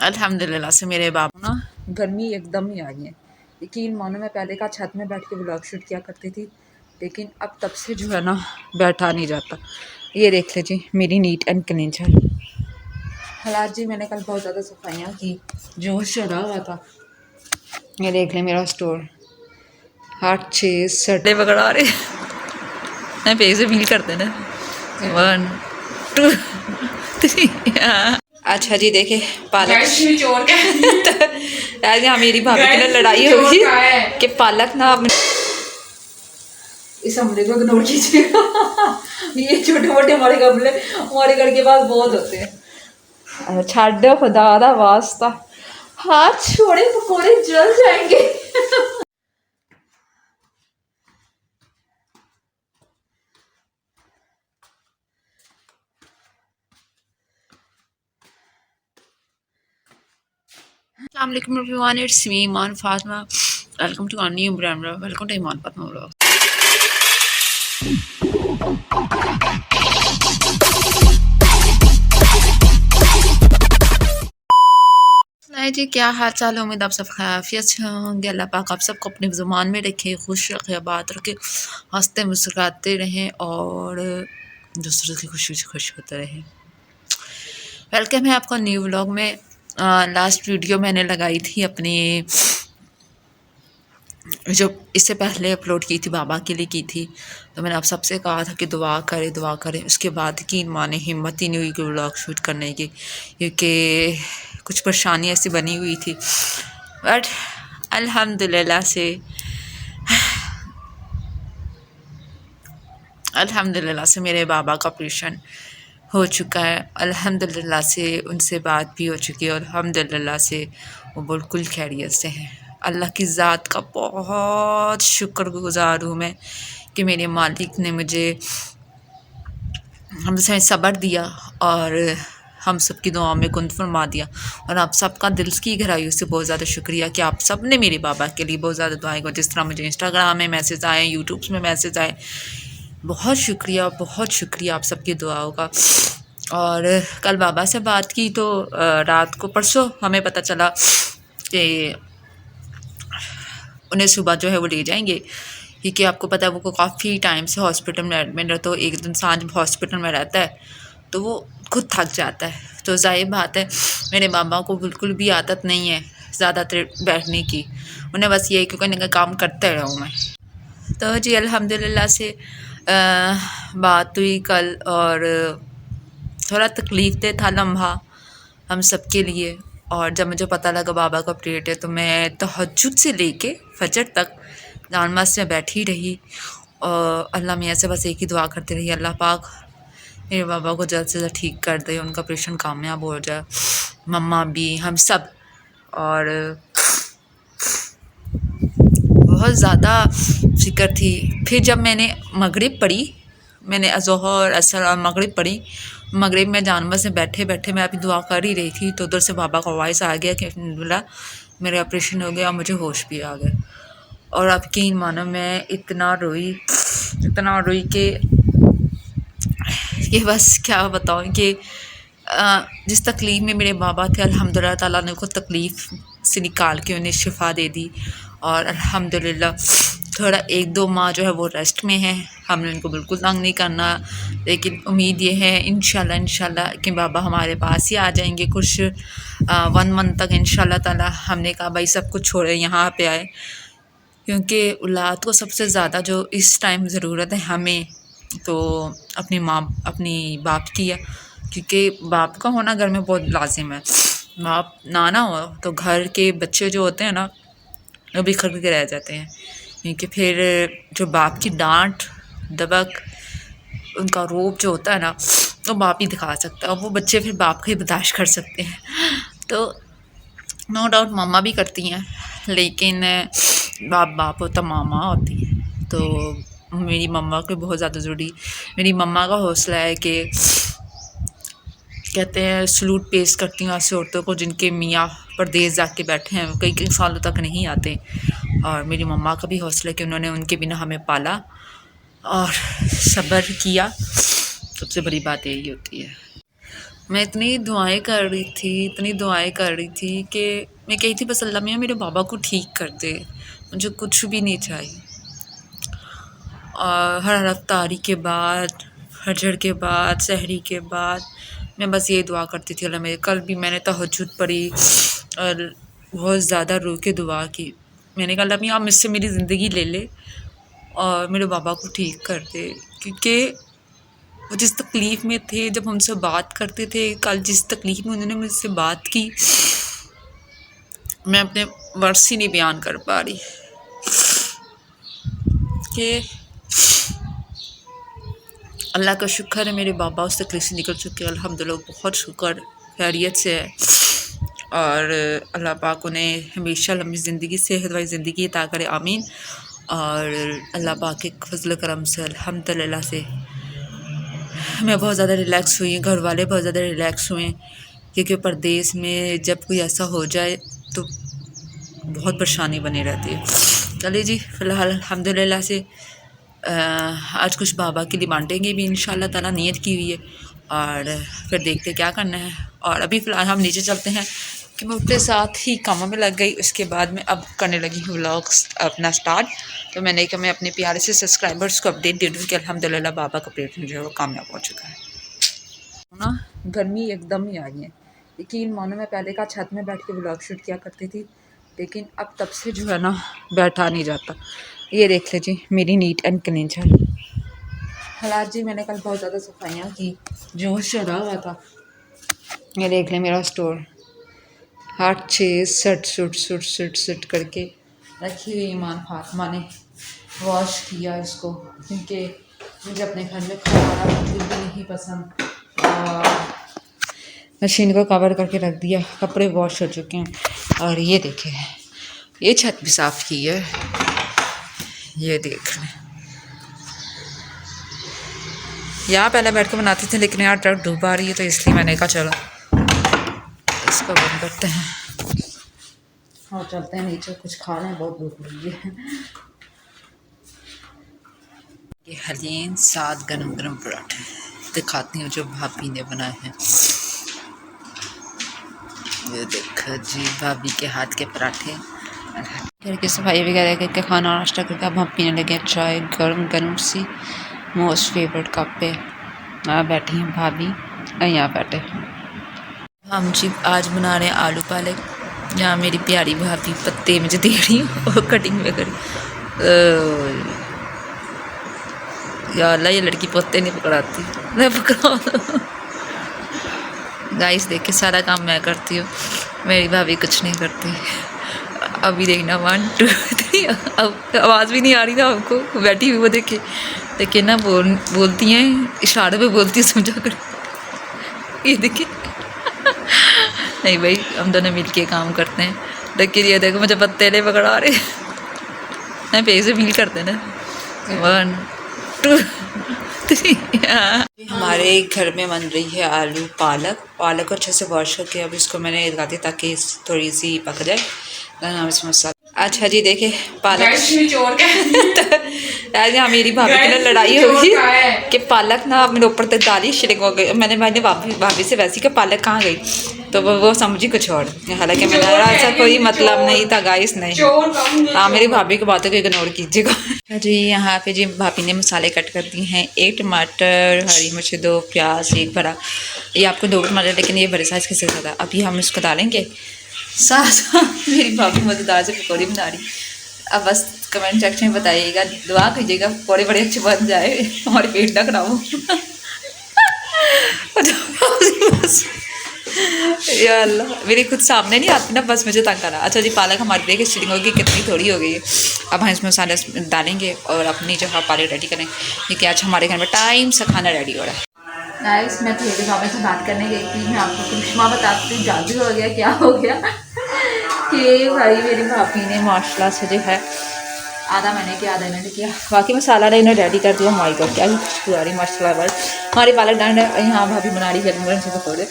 अल्हम्दुलिल्लाह से मेरे बाबू ना गर्मी एकदम ही आई है। यकीन मानो मैं पहले का छत में बैठ के व्लॉग शूट किया करती थी, लेकिन अब तब से जो है ना बैठा नहीं जाता। ये देख लीजिए मेरी नीट एंड क्लीन छत। हालात जी मैंने कल बहुत ज़्यादा सफाइयाँ की, जोश चढ़ा हुआ था। ये देख लें मेरा स्टोर, 8-6 सटे पकड़ा रहे मैं पे से फील करते ना 1 2 3। अच्छा जी देखे पालक आज यहाँ मेरी भाभी की ना लड़ाई होगी कि पालक ना अपने इस हमले को इग्नोर कीजिएगा। ये छोटे मोटे हमारे गमले हमारे घर के पास बहुत होते हैं। छाड़ खुदा दा वास्ता, हाथ छोड़े पकौड़े जल जाएंगे। अस्सलाम वालेकुम everyone, it's me Iman Fatima. Welcome to our new brand, welcome to Iman Fatima vlog. जी क्या हाल चाल है, उम्मीद आप सब खैरियत से होंगे। अल्लाह पाक आप सबको अपने ज़ुबान में रखे, खुश रखे, आबाद रखे, हंसते मुस्कुराते रहें और दूसरों की खुशी से खुश होते रहें। वेलकम है आपका न्यू व्लॉग में। लास्ट वीडियो मैंने लगाई थी अपनी, जो इससे पहले अपलोड की थी, बाबा के लिए की थी। तो मैंने आप सबसे कहा था कि दुआ करें। उसके बाद की माँ ने हिम्मत ही नहीं हुई कि व्लॉग शूट करने की, क्योंकि कुछ परेशानी ऐसी बनी हुई थी। बट अल्हम्दुलिल्लाह से मेरे बाबा का ऑपरेशन हो चुका है। अल्हम्दुलिल्लाह से उनसे बात भी हो चुकी है। अल्हम्दुलिल्लाह से वो बिल्कुल खैरियत से हैं। अल्लाह की ज़ात का बहुत शुक्रगुज़ार हूँ मैं कि मेरे मालिक ने मुझे हमसे सब्र दिया और हम सब की दुआ में कुंद फरमा दिया। और आप सबका दिल की गहराइयों से बहुत ज़्यादा शुक्रिया कि आप सब ने मेरे बाबा के लिए बहुत ज़्यादा दुआएं को, जिस तरह मुझे इंस्टाग्राम में मैसेज आए, यूट्यूब में मैसेज आए, बहुत शुक्रिया आप सबकी दुआओं का। और कल बाबा से बात की तो रात को परसों हमें पता चला कि उन्हें सुबह जो है वो ले जाएंगे, क्योंकि आपको पता है वो काफ़ी टाइम से हॉस्पिटल में एडमिट है। तो एक इंसान जब हॉस्पिटल में रहता है तो वो खुद थक जाता है। तो जाहिर बात है मेरे बाबा को बिल्कुल भी आदत नहीं है ज़्यादा देर बैठने की, उन्हें बस ये कि कोई काम करते रहूँ मैं। तो जी अल्हम्दुलिल्लाह से बात हुई कल, और थोड़ा तकलीफ दे था लम्हा हम सब के लिए। और जब मुझे पता लगा बाबा का ऑपरेट है तो मैं तहज्जुद से लेके फजर तक जानमाज़ में बैठी रही और अल्लाह मियाँ से बस एक ही दुआ करती रही, अल्लाह पाक मेरे बाबा को जल्द से जल्द ठीक कर दे, उनका ऑपरेशन कामयाब हो जाए, मम्मा भी, हम सब। और बहुत ज़्यादा फ़िक्र थी। फिर जब मैंने मगरिब पढ़ी, मैंने ज़ोहर असर और मगरिब पढ़ी, मगरिब में जानमाज़ में बैठे बैठे मैं अभी दुआ कर ही रही थी तो उधर से बाबा का वॉइस आ गया कि अल्हम्दुलिल्लाह मेरा ऑपरेशन हो गया, मुझे होश भी आ गया। और अब यकीन मानो मैं इतना रोई कि बस क्या बताऊँ कि जिस तकलीफ़ में मेरे बाबा थे अल्हम्दुलिल्लाह ताला ने उनको तकलीफ़ से निकाल के उन्हें शिफा दे दी। और अल्हम्दुलिल्लाह थोड़ा 1-2 माह जो है वो रेस्ट में है, हमने उनको बिल्कुल तंग नहीं करना। लेकिन उम्मीद ये है इंशाल्लाह कि बाबा हमारे पास ही आ जाएंगे कुछ 1 मंथ तक इंशाल्लाह ताला। हमने कहा भाई सब कुछ छोड़े यहाँ पे आए, क्योंकि औलाद को सबसे ज़्यादा जो इस टाइम ज़रूरत है हमें, तो अपनी बाप की है, क्योंकि बाप का होना घर में बहुत लाजिम है। बाप ना हो तो घर के बच्चे जो होते हैं ना वो बिखर के रह जाते हैं, क्योंकि फिर जो बाप की डांट दबक, उनका रूप जो होता है ना वो बाप ही दिखा सकता है, और वो बच्चे फिर बाप का ही बर्दाश्त कर सकते हैं। तो नो डाउट मम्मा भी करती हैं, लेकिन बाप होता मामा होती है। तो मेरी मम्मा को बहुत ज़्यादा ज़रूरी, मेरी मम्मा का हौसला है कि कहते हैं सलूट पेश करती हूँ ऐसी औरतों को जिनके मियाँ परदेश जाके बैठे हैं, कई सालों तक नहीं आते। और मेरी मम्मा का भी हौसला है कि उन्होंने उनके बिना हमें पाला और सब्र किया, सबसे बड़ी बात यही होती है। मैं इतनी दुआएं कर रही थी, इतनी दुआएं कर रही थी कि मैं कही थी बस अल्लाह मियाँ मेरे बाबा को ठीक कर दे, मुझे कुछ भी नहीं चाहिए। और हर अफ्तारी के बाद, फजर के बाद, सहरी के बाद मैं बस ये दुआ करती थी अल्लाह मेरे। कल भी मैंने तहज्जुद पढ़ी और बहुत ज़्यादा रो के दुआ की। मैंने कहा अल्लाह मियाँ आप मुझसे मेरी ज़िंदगी ले ले और मेरे बाबा को ठीक कर दे, क्योंकि वो जिस तकलीफ़ में थे जब हमसे बात करते थे, कल जिस तकलीफ़ में उन्होंने मुझसे बात की, मैं अपने वर्ड्स ही नहीं बयान कर पा रही कि अल्लाह का शुक्र है मेरे बाबा उस तकलीफ़ से निकल चुके हैं अल्हम्दुलिल्लाह, बहुत शुक्र, खैरियत से है। और अल्लाह पाक उन्हें हमेशा लंबी ज़िंदगी, सेहत वाली ज़िंदगी अता करे, आमीन। और अल्लाह पाक के फजल करम से अल्हम्दुलिल्लाह से मैं बहुत ज़्यादा रिलैक्स हुई, घर वाले बहुत ज़्यादा रिलैक्स हुए, क्योंकि परदेस में जब कोई ऐसा हो जाए तो बहुत परेशानी बनी रहती है। चलिए जी, फ़िलहाल अल्हम्दुलिल्लाह से आज कुछ बाबा के लिए बांटेंगे भी इंशाल्लाह ताला, नियत की हुई है। और फिर देखते क्या करना है। और अभी फ़िलहाल हम नीचे चलते हैं कि मैं उसके साथ ही कामों में लग गई। उसके बाद मैं अब करने लगी हूँ व्लॉग्स अपना स्टार्ट। तो मैंने कहा मैं अपने प्यारे से सब्सक्राइबर्स को अपडेट दे दूँ कि अल्हम्दुलिल्लाह बाबा का ऑपरेशन जो है वो कामयाब हो चुका है ना। गर्मी एकदम ही आई है, यकीन मानो मैं पहले का छत में बैठ के व्लॉग शूट किया करती थी, लेकिन अब तब से जो है ना बैठा नहीं जाता। ये देख लीजिए मेरी नीट एंड क्लीन छत। हालात जी मैंने कल बहुत ज़्यादा सफाइयाँ की, जो चढ़ा हुआ था। ये देख लें मेरा स्टोर, हर चीज़ सट सुट सुट सुट सुट करके रखी हुई। ईमान फातिमा ने वॉश किया इसको, क्योंकि मुझे अपने घर में खाना बिल्कुल भी नहीं पसंद। और मशीन को कवर करके रख दिया, कपड़े वॉश हो चुके हैं। और ये देखें, ये छत भी साफ़ की है, ये देख लें। यहाँ पहले बैठ कर बनाती थी, लेकिन यार ट्रक डूब आ रही है तो इसलिए मैंने कहा चलो इसको बंद करते हैं और चलते हैं नीचे, कुछ खा लें, बहुत भूख लगी है। ये हलीम साथ गरम गरम पराठे दिखाती हूँ जो भाभी ने बनाए हैं। ये देखो जी भाभी के हाथ के पराठे। घर की सफाई वगैरह करके खाना नाश्ता करके अब हम पीने लगे चाय गर्म गर्म सी, मोस्ट फेवरेट कप पे। यहाँ बैठी हैं भाभी और यहाँ बैठे हम जी। आज बना रहे हैं आलू पालक। यहाँ मेरी प्यारी भाभी पत्ते मुझे दे रही हूँ और कटिंग वगैरह। या अल्लाह ये लड़की पत्ते नहीं पकड़ाती, मैं पकड़ा। गाइस देखिए सारा काम मैं करती हूँ, मेरी भाभी कुछ नहीं करती। अभी देखना 1 2 3, अब आवाज़ भी नहीं आ रही ना आपको, बैठी हुई वो देखिए ना, बोलती हैं इशारे पे बोलती है, समझा कर। ये देखिए नहीं भाई, हम दोनों मिल के काम करते हैं। देखिए ये देखो मुझे पत्ते नहीं पकड़ा रहे, नहीं पे से फील करते ना। 1 2 3। हमारे घर में बन रही है आलू पालक। पालक को अच्छे से वॉश करके अब इसको मैंने लगा दिया ताकि थोड़ी सी पक जाए। इसमें मसाला। अच्छा जी देखिए पालक आज यहाँ मेरी भाभी की ना लड़ाई होगी कि पालक ना मेरे ऊपर तक डाली शिरक हो गई। मैंने भाभी से वैसी कि पालक कहाँ गई, तो वो समझी कुछ और। हालांकि मैंने ऐसा कोई मतलब नहीं था गाइस, नहीं। हाँ मेरी भाभी की बातों को इग्नोर कीजिएगा। जी यहाँ पे जी भाभी ने मसाले कट कर दिए हैं। 1 टमाटर, हरी मिर्च 2, प्याज 1 बड़ा। ये आपको 2 टमाटर, लेकिन ये बड़े साइज़ के से ज़्यादा। अभी हम इसको डालेंगे साथ। मेरी भाभी मज़ेदार से पकौड़ी बना रही। अब बस कमेंट सेक्शन में बताइएगा, दुआ कीजिएगा पकौड़े बड़े अच्छे बन जाए, हमारे पेट ना खराब हो। या अल्लाह मेरी खुद सामने नहीं आती ना, बस मुझे तंग करा। अच्छा जी पालक हमारी देखिए स्टीलिंग होगी कितनी थोड़ी हो गई है। अब हम इसमें मसाले डालेंगे और अपनी जो है पालक रेडी करेंगे, क्योंकि आज हमारे घर में टाइम से खाना रेडी हो रहा है। गाइस मैं मेरे बाबा से बात करने गई थी, मैं आपको करिश्मा बताती हूँ जादू हो गया क्या हो गया। कि भाई मेरी भाभी ने माशाल्लाह से जो है आधा मैंने किया आधा इन्होंने किया, बाकी मसाला ने इन्हें रेडी कर दिया। हमारी को क्या खुशबू आ रही माशाल्लाह। बस हमारी पालक डांड यहाँ भाभी बना रही है से पकौड़े।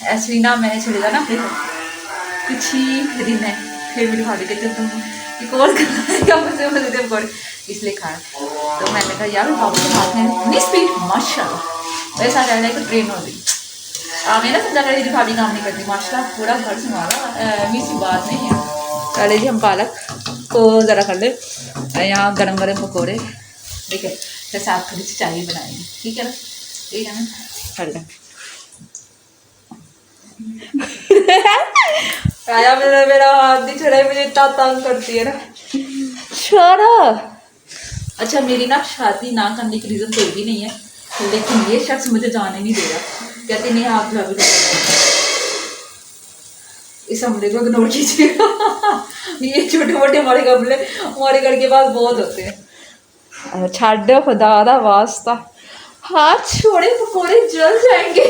ऐसे ही ना मैंने छोड़ेगा ना फिर कुछ ही दिन है, फिर मेरी भाभी कहते तुम एक और मुझे पकौड़े इसलिए खाया। तो मैंने कहा यार बाबू के हाथ में इतनी स्पीड माशाल्लाह, वैसा रह रहा है कि ट्रेन हो गई। आपने ना समझा कर भाभी काम नहीं करती माशाल्लाह पूरा घर संभाला मीसी बात नहीं है। पहले जी हम पालक को ज़रा कर ले यहाँ गरम गरम पकौड़े ठीक है फिर साथ थोड़ी सी चाय बनाएंगे ठीक है ना कर लें। आया मेरा हाथ नहीं छोड़ा मुझे इतना तंग करती है ना छोड़ो। अच्छा मेरी ना शादी ना करने की रीज़न कोई भी नहीं है लेकिन ये शख्स मुझे जाने नहीं देगा कहते नहीं आप भाभी इस हमले को इग्नोर कीजिएगा। ये छोटे मोटे हमारे घर के पास बहुत होते हैं। छाड़ो खुदा दा वास्ता हाथ छोड़े पकौड़े जल जाएंगे।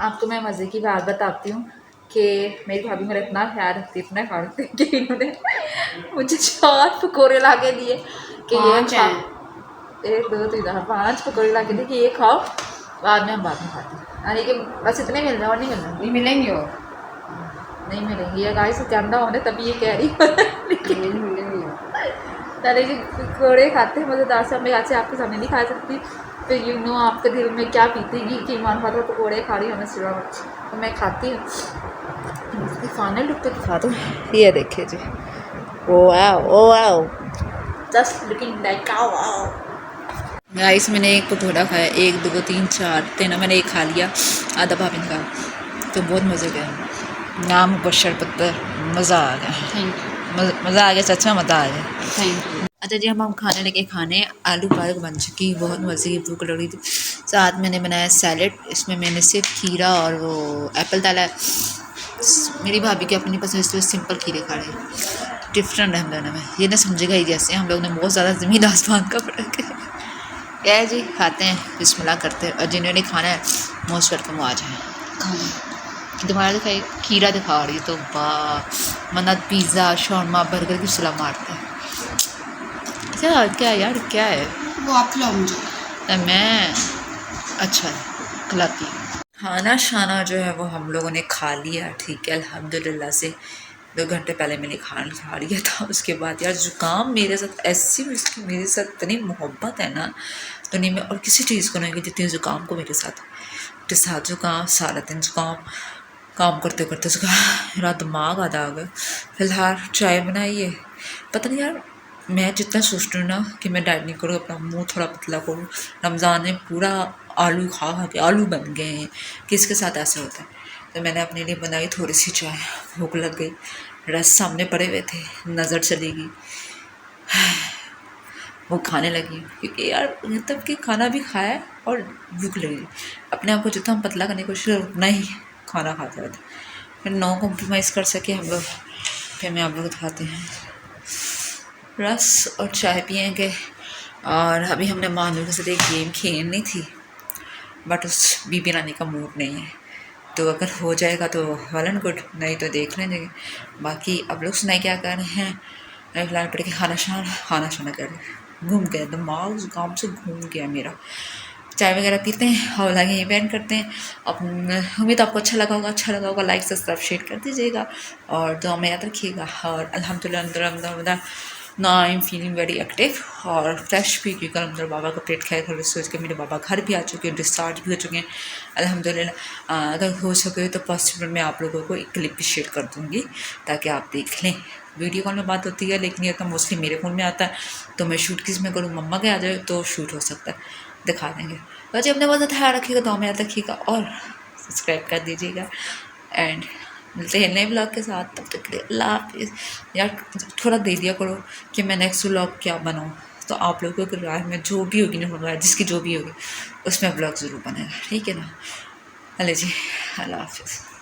आपको मैं मज़े की बात बताती हूँ कि मेरी भाभी मेरा इतना ख्याल रखती इतना ख्याल रखती कि इन्होंने मुझे 4 पकौड़े ला के दिए कि ये खाओ 1 2 3 4 5 पकौड़े ला के दिए कि ये खाओ बाद में हम बाद में खाते हैं। यानी कि बस इतने मिल रहे और नहीं मिल रहे नहीं मिलेंगे और नहीं मिलेंगे ये गाइस कैमरा होने तभी ये कह रही पहले जी पकौड़े खाते हैं मज़ेदार से मैं आज से आपके सामने नहीं खा सकती तो यू नो आपके दिल में क्या पीतेगी कि ईमान फातर पकौड़े खा रही हूँ मैं सिवा तो मैं खाती हूँ। फाइनल लुक तो दिखा दो ये देखिए जी ओ जस्ट लुकिंग लाइक गाइस मैंने एक पकौड़ा खाया 1 2 3 4 3 मैंने एक खा लिया आधा भाभी ने खाया तो बहुत मज़े गया नाम बशर पत्तर मज़ा आ गया मज़ा आ गया सच्चा मज़ा आ गया थैंक यू। अच्छा जी हम खाने लगे खाने आलू पालक बन चुकी बहुत मज़े की भूख लग रही थी साथ मैंने बनाया सैलेड इसमें मैंने सिर्फ खीरा और वो एप्पल डाला है। मेरी भाभी के अपनी पसंद इसलिए सिंपल खीरे खा रहे डिफरेंट है हम दोनों में ये ना समझेगा ही जैसे हम लोग ने बहुत ज़्यादा ज़मीन आसमान का फर्क है क्या है जी खाते हैं बिस्मिल्लाह करते हैं और जिन्होंने खाना है मोस्ट वेलकम वो आ जाए खाना तुम्हारा दिखाई खीरा दिखा रही तो वाह मन्नत पिज़्ज़ा शौरमा बर्गर की सलाह मारते हैं क्या यार क्या है वो आप खिलाओ मुझे मैं अच्छा खिलाती खाना शाना जो है वो हम लोगों ने खा लिया ठीक है अल्हम्दुलिल्लाह से 2 घंटे पहले मैंने खाना खा लिया था। उसके बाद यार ज़ुकाम मेरे साथ ऐसी मेरे साथ इतनी मोहब्बत है ना दुनिया में और किसी चीज़ को नहीं कि जितनी ज़ुकाम को मेरे साथ ज़ुकाम सारा दिन ज़ुकाम काम करते करते ज़ुकाम मेरा दिमाग आधा आ गया। फिलहाल चाय बनाई है पता नहीं यार मैं जितना सोचती हूँ ना कि मैं डाइट नहीं करूँ अपना मुंह थोड़ा पतला करूँ रमज़ान में पूरा आलू खा के आलू बन गए हैं किसके साथ ऐसा होता है तो मैंने अपने लिए बनाई थोड़ी सी चाय भूख लग गई रस सामने पड़े हुए थे नज़र चली गई वो खाने लगी क्योंकि यार मतलब कि खाना भी खाया और भूख लगी अपने आप को जितना हम पतला करने की कोशिश उतना ही खाना खाते रहते फिर नो कॉम्प्रोमाइज़ कर सके हम लोग फिर मैं आप लोग दिखाते हैं रस और चाय पिएंगे और अभी हमने मानूर के साथ एक गेम खेलनी थी बट उस बीबी रानी का मूड नहीं है तो अगर हो जाएगा तो वेल एंड गुड नहीं तो देख लेंगे बाकी अब लोग सुनाए क्या कर रहे हैं फिलहाल पढ़ के खाना शाना कर रहे घूम गया दिमाग काम से घूम गया मेरा चाय वगैरह पीते हैं और लाइक यहीं बैंड करते हैं उम्मीद आपको अच्छा लगा होगा लाइक सब्सक्राइब शेयर कर दीजिएगा और दुआ में याद रखिएगा और अल्हम्दुलिल्लाह ना I am feeling very active और फ्रेश भी क्योंकि अलहमद बाबा का पेट खाए घर सोच के मेरे बाबा घर भी आ चुके हैं डिस्चार्ज भी हो चुके हैं अल्हम्दुलिल्लाह अगर हो सके तो पॉसिबल मैं आप लोगों को एक क्लिप भी शेयर कर दूँगी ताकि आप देख लें वीडियो कॉल में बात होती है लेकिन ये तो मोस्टली मेरे फ़ोन में आता है तो मैं शूट किस में करूँ मम्मा के आ जाए तो शूट हो सकता है दिखा देंगे तो जब अपने बहुत ख्याल रखिएगा तो हमें याद रखिएगा और सब्सक्राइब कर दीजिएगा एंड मिलते हैं नए ब्लॉग के साथ तब तक के लिए अल्लाह हाफिज़। यार थोड़ा दे दिया करो कि मैं नेक्स्ट ब्लॉग क्या बनाऊँ तो आप लोगों की राय में जो भी होगी ना जिसकी जो भी होगी उसमें ब्लॉग ज़रूर बनेगा ठीक है ना। अले जी अल्लाह हाफिज़।